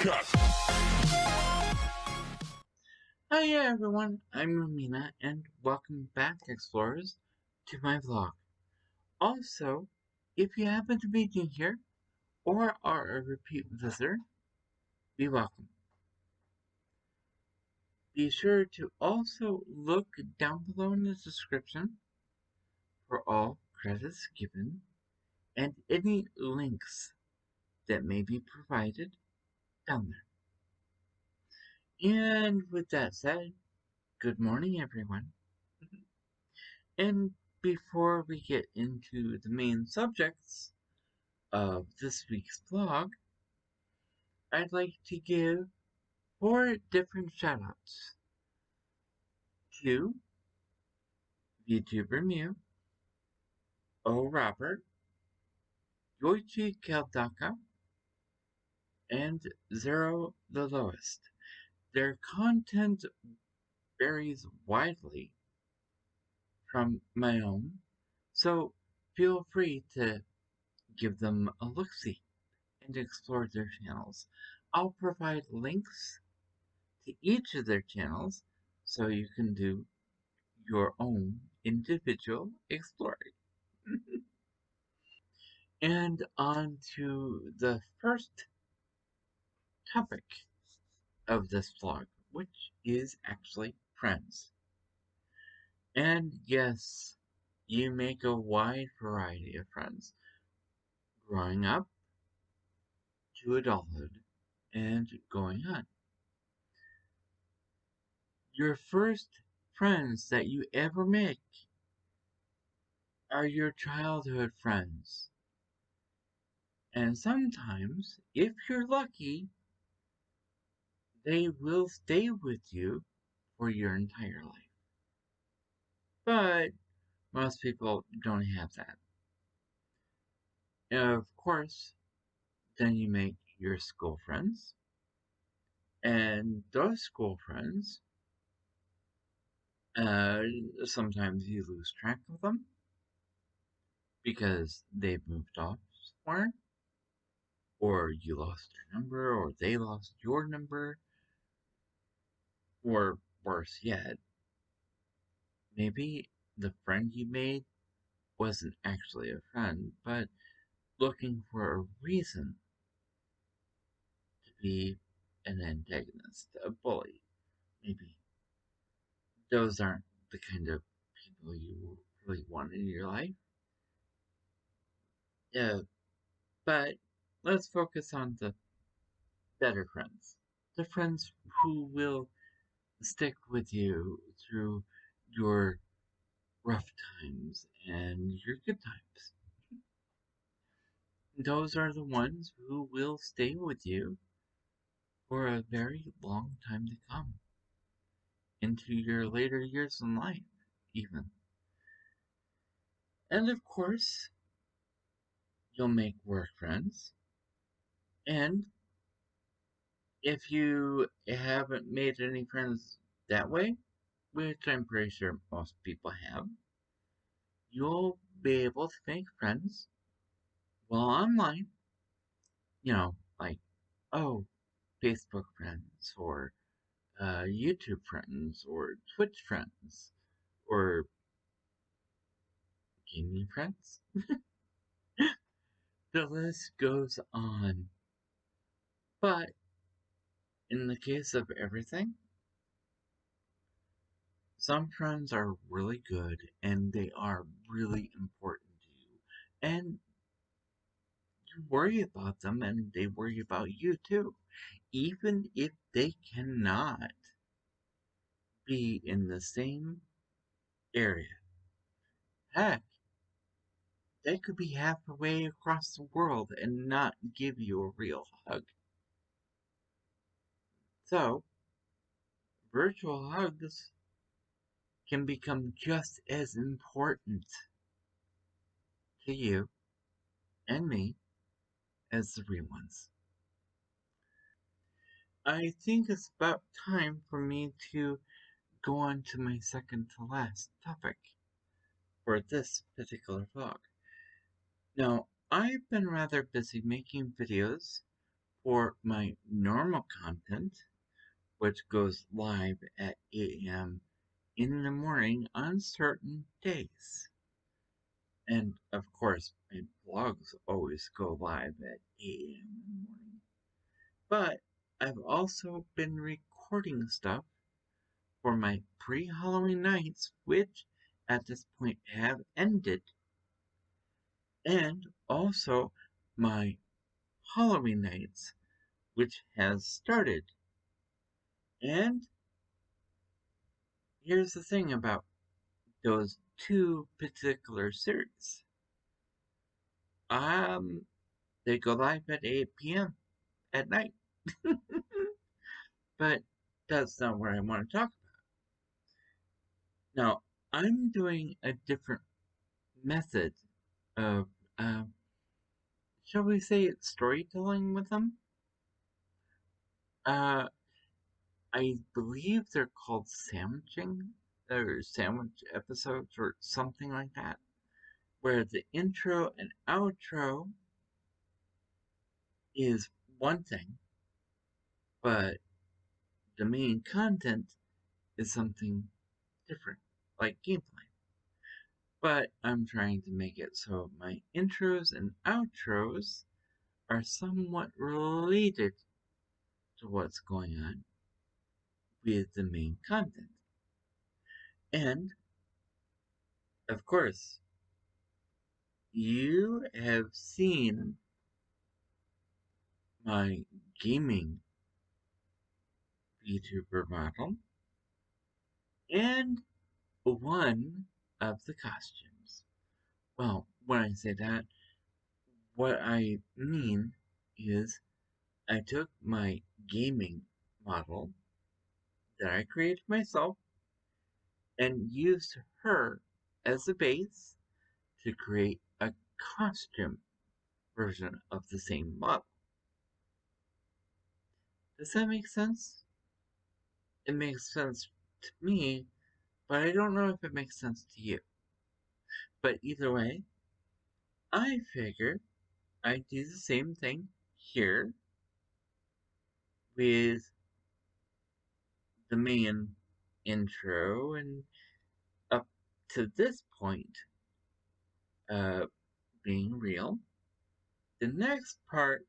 Cut! Hi everyone, I'm Amena, and welcome back, explorers, to my vlog. Also, if you happen to be new here, or are a repeat visitor, be welcome. Be sure to also look down below in the description for all credits given, and any links that may be provided down there. And with that said, good morning everyone. And before we get into the main subjects of this week's vlog, I'd like to give 4 different shoutouts to Vtuber Mew, OhRobert, Yoichi Kaldaka, and Zero the Lowest. Their content varies widely from my own, so feel free to give them a look-see and explore their channels. I'll provide links to each of their channels so you can do your own individual exploring. And on to the first topic of this vlog, which is actually friends. And yes, you make a wide variety of friends, growing up to adulthood and going on. Your first friends that you ever make are your childhood friends. And sometimes, if you're lucky, they will stay with you for your entire life. But most people don't have that. And of course, then you make your school friends. And those school friends, sometimes you lose track of them because they've moved off somewhere, or you lost their number, or they lost your number, or worse yet, maybe the friend you made wasn't actually a friend, but looking for a reason to be an antagonist, a bully. Maybe those aren't the kind of people you really want in your life. Yeah, but let's focus on the better friends. The friends who will stick with you through your rough times and your good times. Those are the ones who will stay with you for a very long time to come. Into your later years in life, even. And of course, you'll make work friends. And if you haven't made any friends that way, which I'm pretty sure most people have, you'll be able to make friends while online. You know, like, oh, Facebook friends, or YouTube friends, or Twitch friends, or gaming friends. The list goes on. But in the case of everything, some friends are really good and they are really important to you. And you worry about them and they worry about you too. Even if they cannot be in the same area. Heck, they could be halfway across the world and not give you a real hug. So, virtual hugs can become just as important to you and me as the real ones. I think it's about time for me to go on to my second to last topic for this particular vlog. Now, I've been rather busy making videos for my normal content, which goes live at 8 a.m. in the morning on certain days. And of course, my blogs always go live at 8 a.m. in the morning. But I've also been recording stuff for my pre-Halloween nights, which at this point have ended, and also my Halloween nights, which has started. And here's the thing about those two particular series. They go live at 8 p.m. at night. But that's not what I want to talk about. Now, I'm doing a different method of, shall we say, storytelling with them. I believe they're called sandwiching, or sandwich episodes, or something like that, where the intro and outro is one thing, but the main content is something different, like gameplay. But I'm trying to make it so my intros and outros are somewhat related to what's going on with the main content. And, of course, you have seen my gaming Vtuber model and one of the costumes. Well, when I say that, what I mean is I took my gaming model that I created myself and used her as a base to create a costume version of the same model. Does that make sense? It makes sense to me, but I don't know if it makes sense to you. But either way, I figured I'd do the same thing here with the main intro and up to this point being real. The next part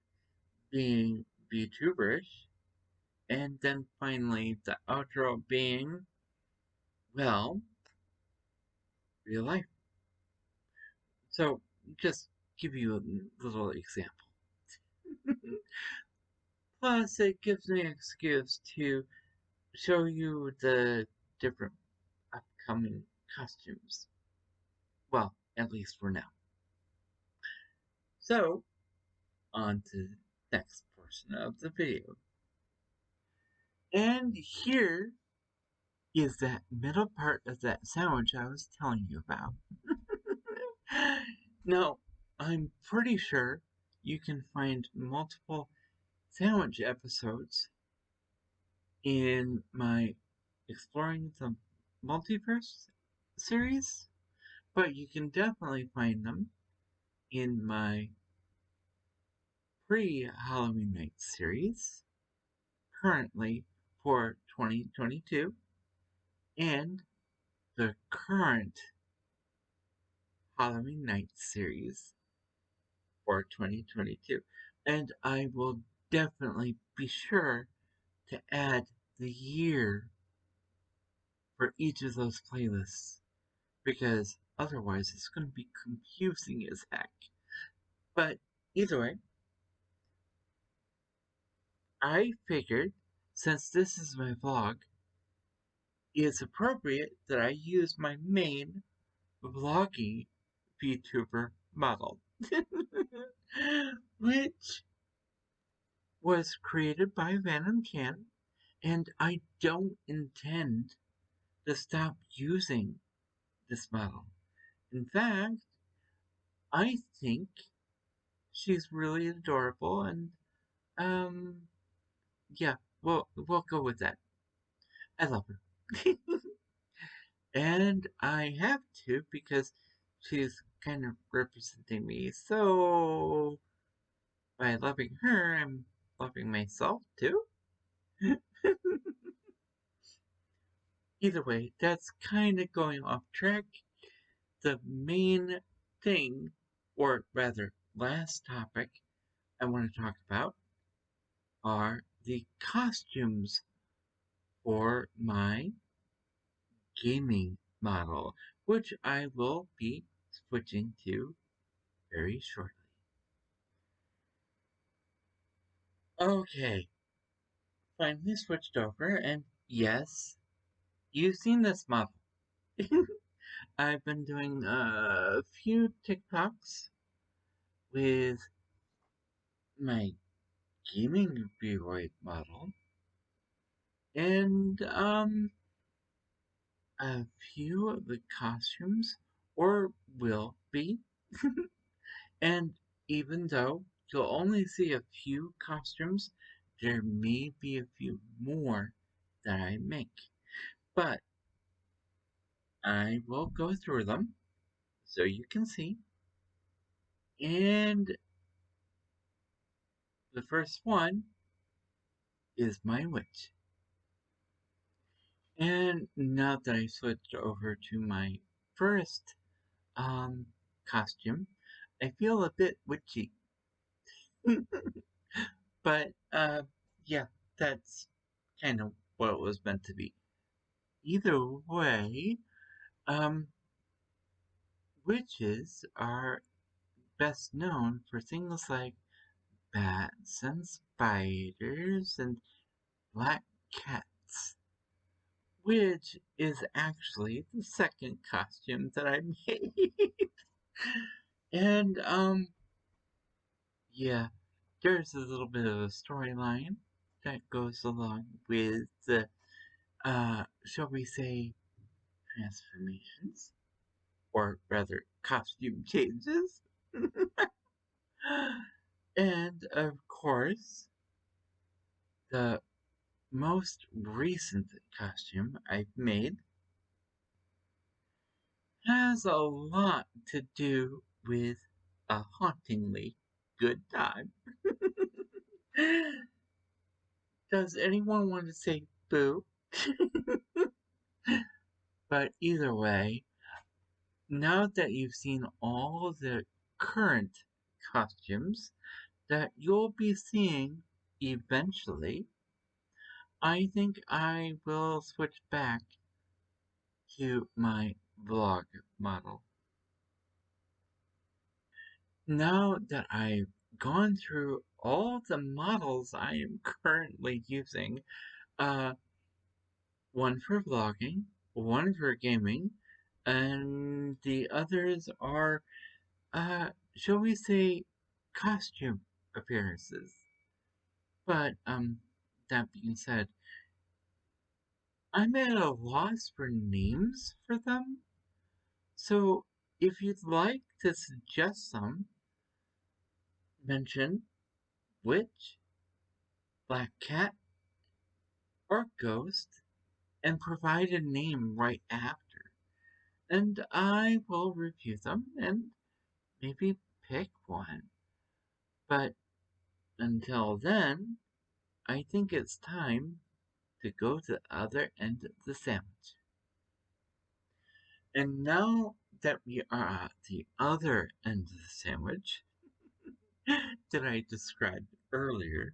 being VTuberish, and then finally the outro being, well, real life. So, just give you a little example. Plus, it gives me an excuse to show you the different upcoming costumes. Well, at least for now. So, on to the next portion of the video. And here is that middle part of that sandwich I was telling you about. Now, I'm pretty sure you can find multiple sandwich episodes in my Exploring the Multiverse series, but you can definitely find them in my pre-Halloween Night series, currently for 2022, and the current Halloween Night series for 2022. And I will definitely be sure to add the year for each of those playlists, because otherwise it's going to be confusing as heck. But either way, I figured since this is my vlog, it's appropriate that I use my main vlogging VTuber model, which was created by Vanum-Chan, and I don't intend to stop using this model. In fact, I think she's really adorable, and yeah, we'll go with that. I love her. And I have to because she's kind of representing me. So by loving her, I'm fluffing myself too. Either way, that's kind of going off track. The main thing, or rather, last topic I want to talk about are the costumes for my gaming model, which I will be switching to very shortly. Okay, finally switched over, and yes, you've seen this model. I've been doing a few TikToks with my gaming Vroid model, and a few of the costumes, or will be. And even though you'll only see a few costumes, there may be a few more that I make. But I will go through them so you can see. And the first one is my witch. And now that I switched over to my first costume, I feel a bit witchy. But yeah, that's kind of what it was meant to be. Either way, um, witches are best known for things like bats and spiders and black cats, which is actually the second costume that I made. And yeah, there's a little bit of a storyline that goes along with the shall we say transformations, or rather costume changes. And of course, the most recent costume I've made has a lot to do with a hauntingly good time. Does anyone want to say boo? But either way, now that you've seen all the current costumes that you'll be seeing eventually, I think I will switch back to my vlog model. Now that I've gone through all the models I am currently using, one for vlogging, one for gaming, and the others are, shall we say, costume appearances. But, that being said, I'm at a loss for names for them. So, if you'd like to suggest some, mention witch, black cat, or ghost, and provide a name right after. And I will review them and maybe pick one. But until then, I think it's time to go to the other end of the sandwich. And now that we are at the other end of the sandwich that I described earlier,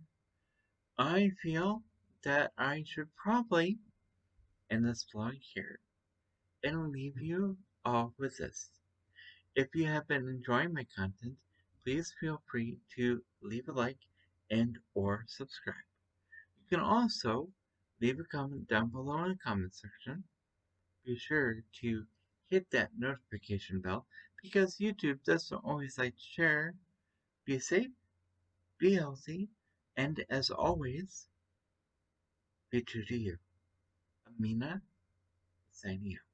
I feel that I should probably end this vlog here and leave you all with this. If you have been enjoying my content, please feel free to leave a like and or subscribe. You can also leave a comment down below in the comment section. Be sure to hit that notification bell because YouTube doesn't always like to share. Be safe, be healthy, and as always, be true to you. Amena, signing out.